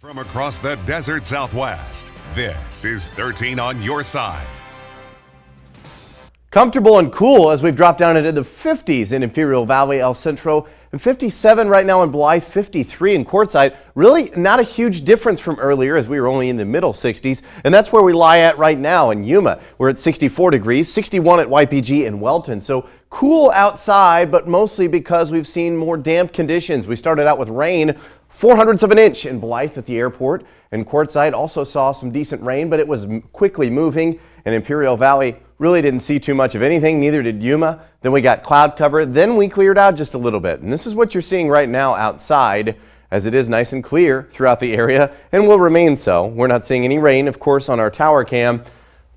From across the desert Southwest, this is 13 on your side. Comfortable and cool as we've dropped down into the 50s in Imperial Valley, El Centro, and 57 right now in Blythe, 53 in Quartzsite. Really not a huge difference from earlier as we were only in the middle 60s, and that's where we lie at right now in Yuma. We're at 64 degrees, 61 at YPG and Welton. So cool outside, but mostly because we've seen more damp conditions. We started out with rain, 0.04 of an inch in Blythe at the airport, and Quartzsite also saw some decent rain, but it was quickly moving. And Imperial Valley really didn't see too much of anything, neither did Yuma. Then we got cloud cover, then we cleared out just a little bit. And this is what you're seeing right now outside, as it is nice and clear throughout the area and will remain so. We're not seeing any rain, of course, on our tower cam,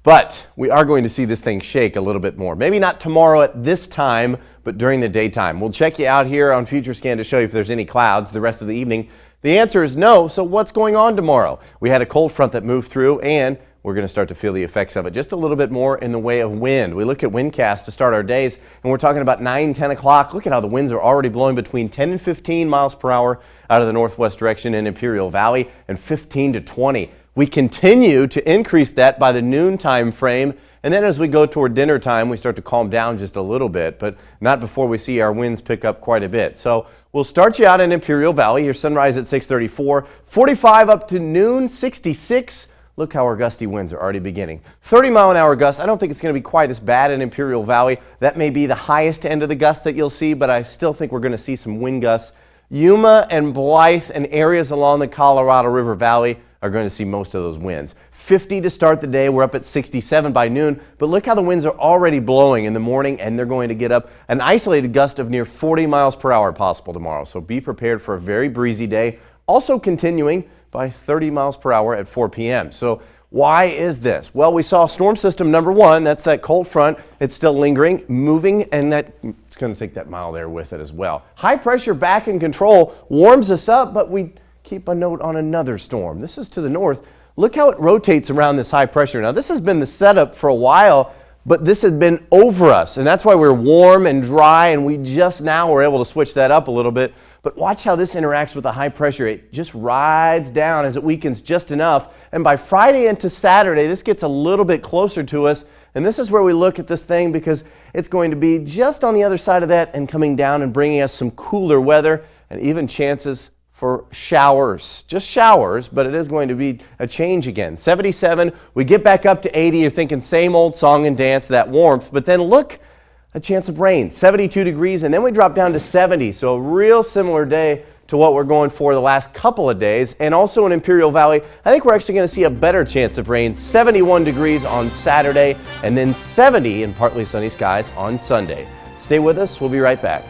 but we are going to see this thing shake a little bit more. Maybe not tomorrow at this time, but during the daytime. We'll check you out here on Future Scan to show you if there's any clouds the rest of the evening. The answer is no, so what's going on tomorrow? We had a cold front that moved through, and we're going to start to feel the effects of it just a little bit more in the way of wind. We look at windcast to start our days, and we're talking about 9, 10 o'clock. Look at how the winds are already blowing between 10 and 15 miles per hour out of the northwest direction in Imperial Valley, and 15 to 20. We continue to increase that by the noon time frame, and then as we go toward dinner time, we start to calm down just a little bit, but not before we see our winds pick up quite a bit. So we'll start you out in Imperial Valley. Your sunrise at 6:34, 45 up to noon, 66. Look how our gusty winds are already beginning. 30-mile-an-hour gusts. I don't think it's going to be quite as bad in Imperial Valley. That may be the highest end of the gust that you'll see, but I still think we're going to see some wind gusts. Yuma and Blythe and areas along the Colorado River Valley are going to see most of those winds. 50 to start the day. We're up at 67 by noon, but look how the winds are already blowing in the morning, and they're going to get up an isolated gust of near 40 miles per hour possible tomorrow. So be prepared for a very breezy day. Also continuing by 30 miles per hour at 4 p.m. So why is this? Well, we saw storm system number 1. That's that cold front. It's still lingering, moving, and it's going to take that mild air with it as well. High pressure back in control warms us up, but we keep a note on another storm. This is to the north. Look how it rotates around this high pressure. Now, this has been the setup for a while, but this has been over us, and that's why we're warm and dry, and we just now were able to switch that up a little bit. But watch how this interacts with the high pressure. It just rides down as it weakens just enough. And by Friday into Saturday, this gets a little bit closer to us. And this is where we look at this thing because it's going to be just on the other side of that and coming down and bringing us some cooler weather and even chances for showers. Just showers, but it is going to be a change again. 77, we get back up to 80. You're thinking same old song and dance, that warmth. But then look, a chance of rain, 72 degrees, and then we drop down to 70. So a real similar day to what we're going for the last couple of days. And also in Imperial Valley, I think we're actually going to see a better chance of rain, 71 degrees on Saturday, and then 70 in partly sunny skies on Sunday. Stay with us. We'll be right back.